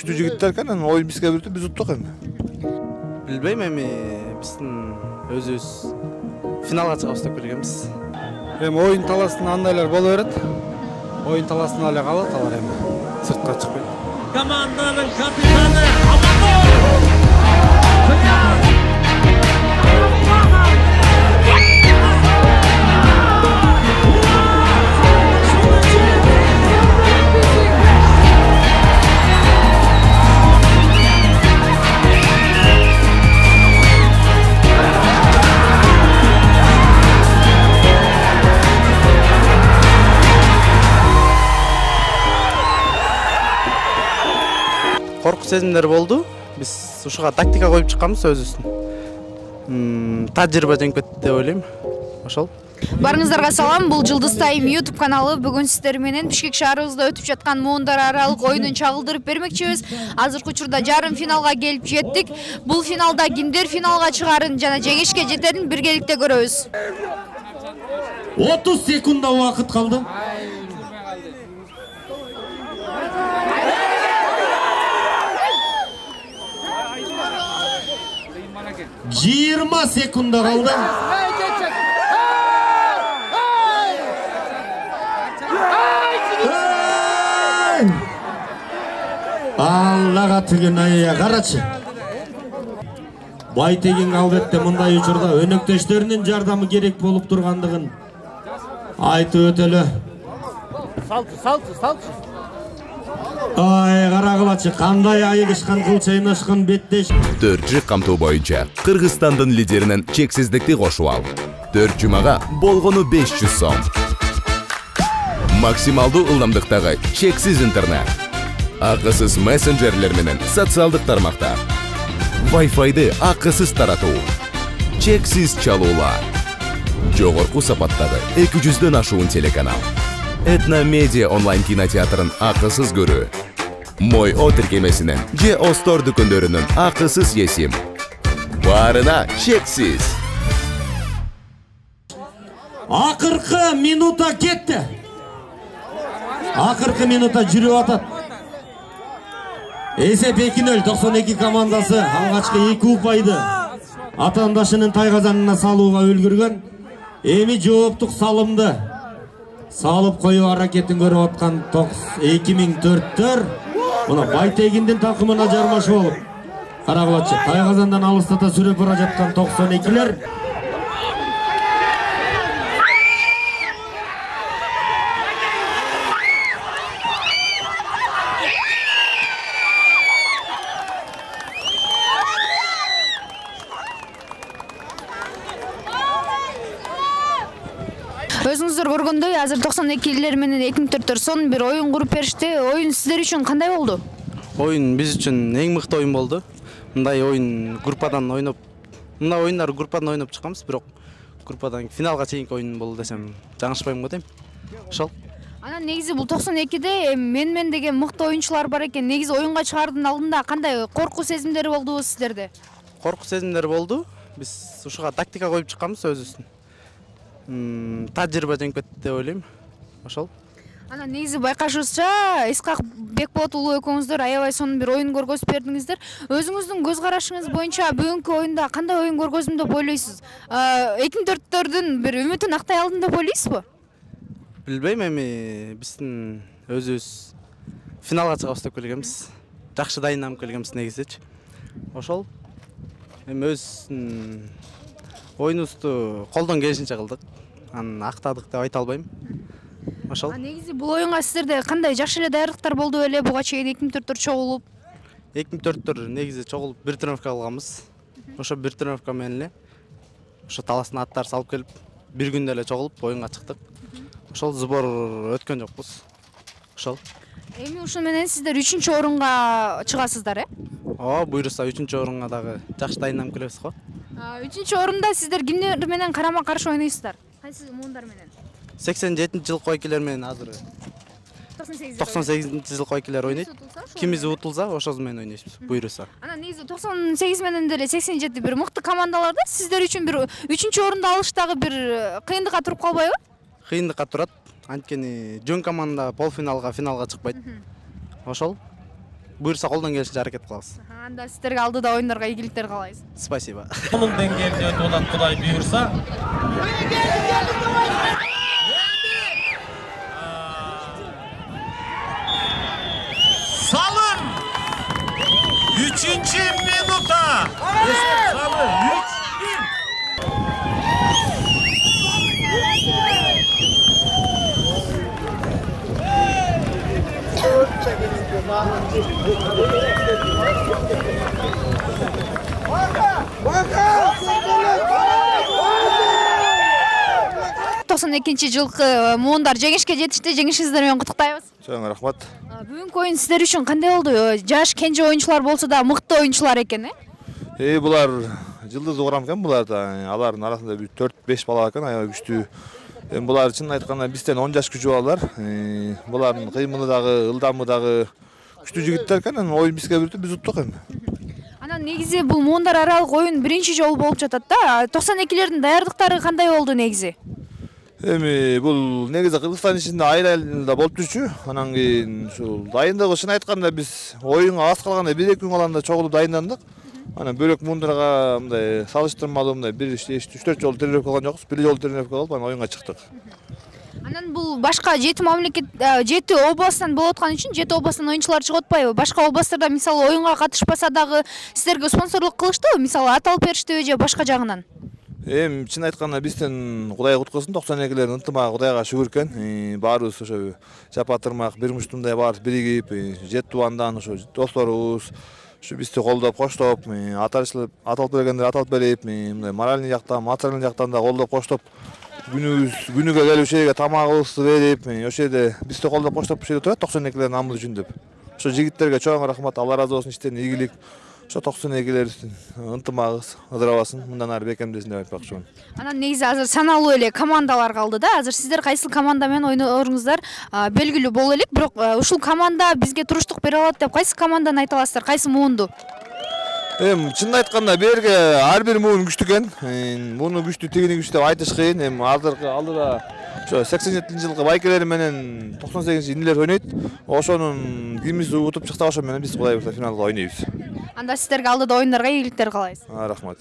күчтүү жигиттер экен, анан оюн бизге берди, биз уттук эми. Билбейм, эми биздин өзүбүз финалга чыгабыз деп келгенбиз. Эми оюн таласында андайлар боло берет. Оюн таласында эле калат алар эми. Сыртка чыкпайт. Команданын капитаны Корку сезимдер болду. Биз ушуга тактика коюп чыкканбыз өзүбүздүн. Тажрыйба жеңип кетти деп ойлойм. Ошол. Барыңыздарга салам. Бул Жылдыз Тайм YouTube каналы. Бүгүн сиздер менен Бишкек шаарыбызда өтүп жаткан муундар аралык оюнун чагылдырып бермекчибиз. Азыркы учурда жарым финалга келип жеттик. Бул финалда кимдер финалга чыгарын жана жеңишке жетерин биргеликте көрөбүз. 30 секунда убакыт калды. 20 секунда kaldı. Allah'a tügün ayıya karaçı. Baytegin albette mınday uçurda önükteşlerinin jardamı gerek bolup durgandığın aytı ötölü. Saltı. Ay карагылачы кандай айыгышкан кыл чайнашкан беттеш. 4 камтоо боюнча Кыргызстандын лидеринен чексиздикти кошуп ал. 4 жумага болгону 500 сом. Максималдуу ылдамдыктагы чексиз интернет. Акысыз мессенджерлер менен социалдык тармактар. Wi-Fi'ды акысыз таратуу. Чексиз чалуулар. Жогорку сапаттагы 200дөн ашуун телеканал. Этно Медиа онлайн кинотеатрын акысыз көрүү. Мой О тиркемесинен же Остор дүкөндөрүнүн акысыз есим. Барына чексиз. Акыркы минута кетти. Акыркы минута жүрүп атат. Эсеп 2-0 92 командасы алгачкы 2 упайды атаандашынын тайгазанына салууга үлгүргөн. Эми жооптук салымды салып коюу аракетин көрүп аткан 2004-төр мына Байтегиндин такымына жармашып болуп карагылачы тайгазандан алыстата сүрөп бара жаткан 92-лер Өзүңүздөр көргөндөй, азыр 92-лер менен 2004-төр сонун бир оюн куруп беришти. Оюн сиздер үчүн кандай болду? Оюн биз үчүн эң мыкты оюн болду. Мындай оюн группадан ойноп, мындай оюндар группадан ойноп чыкканбыз, бирок группадан финалга чейинки оюн болду десем жаңышпайм го дейм. Ошол. Анан негизи бул 92-де мен деген мыкты оюнчулар бар экен. Негизи оюнга чыгаардын алдында кандай коркуу сезимдери болду сиздерде? Коркуу сезимдери болду. Биз ушуга тактика коюп чыкканбыз өзүбүздүн. Тажрыйба жеңип кетти деп ойлойм. Ошол. Анан негизи байкашыбызча Исхак Бекболот уулу экөөңүздөр аябай сонун бир оюн көргөзүп бердиңиздер. Өзүңүздүн көз карашыңыз боюнча бүгүнкү оюнда кандай оюн көргөздүм деп ойлойсуз? 2004-төрдүн бир үмүтүн актай алдым деп ойлойсузбу? Билбейм, эми биздин өзүбүз финалга чыгабыз деп келгенбиз. Жакшы дайындалып келгенбиз негизичи. Ошол. Эми оюнубузду колдон келишинче кылдык. Анан актадык деп айта албайм. Ошол. Негизи бул оюнга сиздерде кандай жакшы эле даярдыктар болду беле? Буга чейин 2004-төр чогулуп. 2004-төр негизи чогулуп бир тренировка алганбыз. Ошо бир тренировка менен эле ошо таластын аттар салып келип, бир күндө эле чогулуп оюнга чыктык. Ошол сбор өткөн жокпуз. Ошол. Эми ушун менен сиздер 3-орунга чыгасыздар, э? Ооба, буйруса 3-орунга дагы жакшы дайындалып келебиз го. 3-орунда сиздер кимдер менен карама-каршы ойнойсуздар? Кайсы муундар менен? 87-жылкы ойкилер менен азыр 98-жылкы ойкилер ойнойт. Кимизи утулса, ошол менен ойнойбуз, буйруса. Анан негизи 98 менен деле 87 бир мыкты командалар да. Сиздер үчүн бир 3-орунду алыш дагы бир кыйындыкка туруп калбайбы? Кыйындыкка турат. Анткени жөн команда полфиналга, финалга чыкпайт. Ошол. буюрса колдон келишинче аракет кылабыз. Анда сиздерге алдыда оюндарга ийгиликтер каалайбыз. Спасибо. Onun dengelde ötüp olan Kuday buyursa. Salın! 3. minuta! Salı 3-1. Токсон экинчи жылкы муундар жеңишке жетишти. Жеңишиңиздер менен куттуктайбыз. Чоң рахмат. Бүгүнкү оюн сиздер үчүн кандай болду? Жаш кенже оюнчулар болсо да мыкты оюнчулар экен, Булар жылдыз урам экен, булар да. Алардын арасында 4-5 бала экен, аябай күчтүү. Булар чын айтканда бизден 10 жаш күчү балалар. Булардын кыймылы дагы, ылдамы дагы күчтүү жигиттер экен. Оюн бизге бүтүп биз уттук эми. Анан негизи бул муундар аралык оюн биринчи жолу болуп жатат да. 92-лердин даярдыктары кандай болду негизи? Бул негизи Кыргызстан ичинде айла болуп жүрчү. Анан кийин ушул дайындыгы чын айтканда биз оюнга аз калганда 1-2 күн калганда чогулуп дайындандык. Анан бөлөк муундарга мындай салыштырмалуу мындай 3-4 жолу тренировка кылган жокпуз. Бир жолу тренировка кылып анан оюнга чыктык. Анан бул башка 7 мамлекет 7 областтан болуп аткан үчүн 7 областтан оюнчулар чыгып атпайбы? Башка областтарда мисалы оюнга катышпаса дагы сиздерге спонсорлук кылыштыбы? Мисалы аталып бериштиби же башка жагынан? Чын айтканда бизден Кудай куткарсын 92-лердин ынтымагы Кудайга шүгүр экен. Баарыбыз ошо жапа тырмак бир муштундай баарыбыз биригип, жет тубандан ошо досторубуз ушу бизди колдоп, коштоп, аталып бергендер аталып берип, мындай моральный жактан, материалдык жактан да колдоп, коштоп, күнүгө келип ушерге тамагыбызды берип, ошол жерде бизди колдоп, коштоп ушул жерде турат 92-лердин намысы үчүн деп. Ошо жигиттерге чоң рахмат, Алла ыраазы болсун, иштен ийгилик. Ошо 92-лердин ынтымагыбыз ыдырабасын, мындан ары бекемдесин деп айтпакчымын. Анан негизи азыр саналуу эле командалар калды да. Азыр сиздер кайсыл команда менен ойноруңуздар белгилүү боло элек, бирок ушул команда бизге туруштук бере алат деп кайсы команданы айта аласыздар? Кайсы муунду? Чын айтканда берге ар бир муун күчтүү экен. Муну күчтүү, тигини күчтүү деп айтыш кыйын. Алдыда ошо 87-жылкы байкелер менен 98-ci инилер ойнойт. Ошонун кимиси утуп чыкса, ошо менен биз Кудай буйрса финалга ойнойбуз. Анда сиздерге алдыда оюндарга ийгиликтер каалайбыз. Рахмат.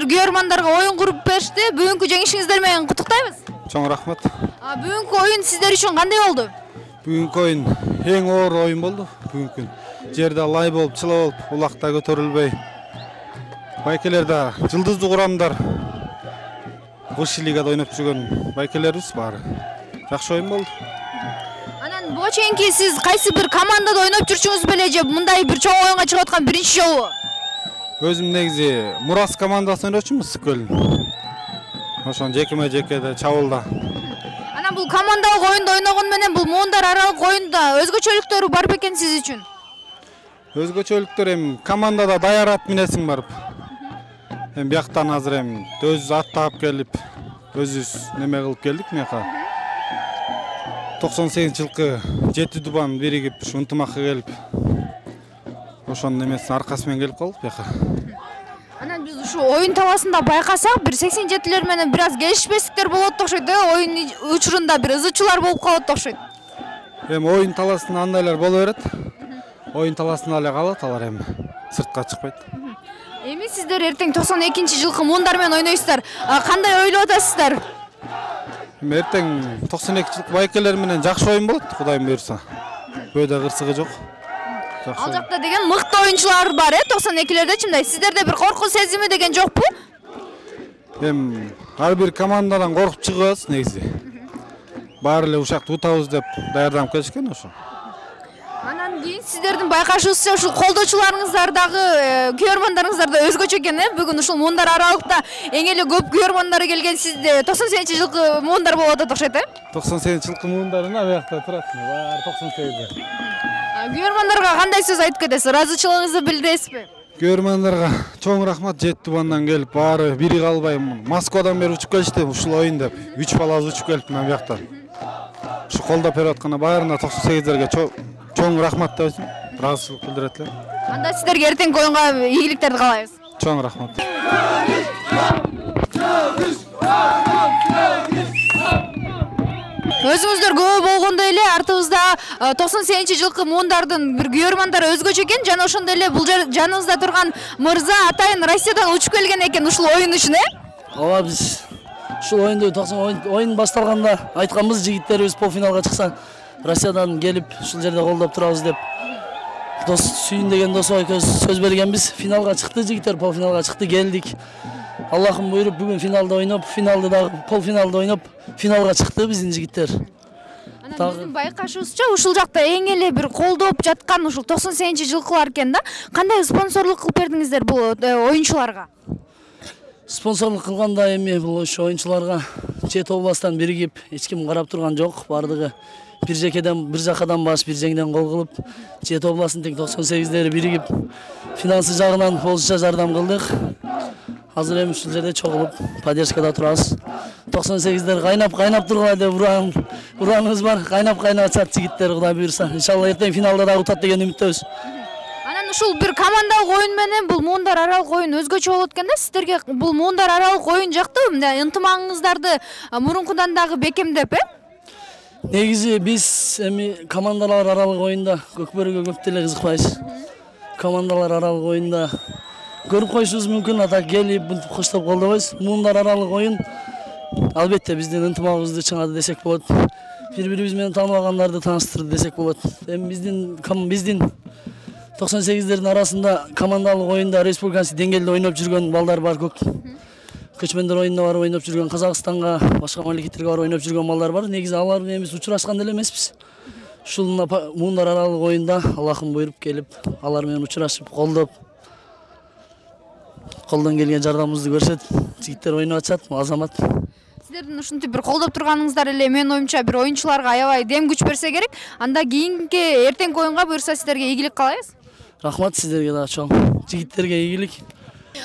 Көрөрмандарга оюн куруп беришти. Бүгүнкү жеңишиңиздер менен куттуктайбыз. Чоң рахмат. Бүгүнкү оюн сиздер үчүн кандай болду? Бүгүнкү оюн эң оор оюн болду. Бүгүнкү жерде лай болуп, чыла болуп, улакта көтөрүлбөй. Байкелерде жылдыздуу курамдар высший лигада ойноп жүргөн байкелерибиз баары. Жакшы оюн болду. Анан буга чейинки сиз кайсы бир командада ойноп жүрчүңүз беле же мындай бир чоң оюнга чыгып аткан биринчи жолу? Өзүм негизи Мурас командасына ойночумуз Сыкөл. Ошон жекеме-жекеде чабуулда. Анан бул командалык оюнда ойногон менен бул муундар аралык оюнда өзгөчөлүктөрү бар бекен сиз үчүн? Өзгөчөлүктөр командада даярат минесиң барып. Бияктан азыр өзүбүз аттап келип, өзүбүз неме кылып келдик мияка. 98-жылкы 7 дубан биригип, ушу ынтымакка келип. Ошонун немесин аркасы менен келип калдык бияка. Анан биз ушу оюн таласында байкасак, бир 87-лер менен бир аз келишпестиктер болот да окшойт, оюн учурунда бир ызычуулар болуп калат да окшойт. Оюн таласында андайлар боло берет. Оюн таласында эле калат, алар сыртка чыкпайт. Эми сиздер эртең 92-жылкы муундар менен ойнойсуздар. Кандай ойлоп атасыздар? Эртең 92-жылкы байкелер менен жакшы оюн болот, Кудайым буйрса. Бөөдө кырсыгы жок. Ал жакта деген мыкты оюнчулар бар, 92-лерде чындай. Сиздерде бир коркуу сезими деген жокпу? Эми ар бир командадан коркуп чыгабыз негизи. Баары эле ушакты утабыз деп даярданып келишкен ошо. Анан кийин сиздердин байкашуусуча ушул колдоочуларыңыздардагы күйөрмандарыңыздар да өзгөчө экен, Бүгүн ушул муундар аралыкта эң эле көп күйөрмандары келген сизде 98-жылкы муундар болуп атат окшойт, 98-жылкы муундарына аякта турат. Баары 98-де. Күйөрмандарга кандай сөз айтып кетесиз? Ыраазычылыгыңызды билдиресизби? Күйөрмандарга чоң рахмат, Жеттубандан келип, баары бири калбай Москвадан бери учуп келишти ушул оюн деп. 3 балабыз учуп келип мына бияктан. Ушу колдоп берип аткан баарына 98-лерге чоң рахмат деп ыраазычылык билдирет элем. Анда сиздерге эртеңки оюнга ийгиликтерди каалайбыз. Чоң рахмат. Өзүңүздөр көп болгондой эле артыбызда 98-жылкы муундардын бир күйөрмандары өзгөчө экен, жана ошондой эле бул жаныбызда турган мырза атайын Россиядан учуп келген экен ушул оюн үчүн, Ооба, биз ушул оюн башталганда айтканбыз, жигиттерибиз полфиналга чыкса Россиядан келип ушул жерде колдоп турабыз деп. Сүйүн деген досу сөз бергенбиз. Финалга чыкты жигиттер, полфиналга чыкты, келдик. Аллахым буйруп бүгүн финалда ойноп, финалды дагы полфиналда ойноп, финалга чыкты биздин жигиттер. Анан биздин байкашуубузча ушул жакта эң эле бир колдоп жаткан ушул 98-жылкылар экен да. Кандай спонсорлук кылып бердиңиздер бул оюнчуларга? Спонсорлук кылганда эми бул ошо оюнчуларга Чет областан биригип, эч ким карап турган жок. Бардыгы бир жакадан баш, бир жеңден кол кылып, Чет областын тең 98-лери биригип, финансы жагынан болушунча жардам кылдык. Азыр эми ушул жерде чогулуп, поддержкада турабыз. 98-лер кайнап тургула деп урааныбыз бар. Кайнап атат жигиттер, Кудай буйрса. Иншалла эртең финалда дагы утат деген үмүттөбүз. Анан ушул бир командалык оюн менен бул муундар аралык оюн өзгөчө болот экен да. Сиздерге бул муундар аралык оюн жактыбы? Мындай ынтымагыңыздарды мурункудан дагы бекемдеп, Негизи биз эми командалар аралык оюнда көкбөрүгө көп деле кызыкпайбыз. Командалар аралык оюнда көрүп коюшубуз мүмкүн, ата келип коштоп колдобойбуз. Муундар аралык оюн албетте биздин ынтымагыбызды чыңады десек болот. Бири-бирибиз менен тааныбагандарды тааныштырды десек болот. Эми биздин 98-лердин арасында командалык оюнда республикасы деңгээлде ойноп жүргөн балдар бар, көчмөндөр оюнуна барып ойноп жүргөн, Казакстанга, башка мамлекеттерге барып ойноп жүргөн балдар бар. Негизи алар менен биз учурашкан деле эмеспиз. Ушул муундар аралык оюнда Аллахым буйруп келип, алар менен учурашып, колдон келген жардамыбызды көрсөтүп, жигиттер ойноп атышат, азамат. Сиздердин ушинтип бир колдоп турганыңыздар эле менин оюмча бир оюнчуларга аябай дем күч берсе керек. Анда кийинки эртеңки оюнга буйрса сиздерге ийгилик каалайбыз. Рахмат сиздерге дагы чоң. Жигиттерге ийгилик.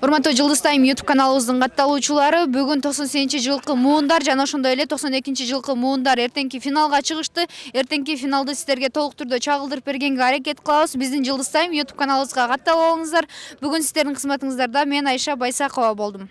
Урматтуу Жылдыз Тайм YouTube каналыбыздын катталуучулары, бүгүн 98-жылкы муундар жана ошондой эле 92-жылкы муундар эртеңки финалга чыгышты. Эртеңки финалды сиздерге толук түрдө чагылдырып бергенге аракет кылабыз. Биздин Жылдыз Тайм YouTube каналыбызга катталып алыңыздар. Бүгүн сиздердин кызматыңыздарда мен Айша Байсакова болдум.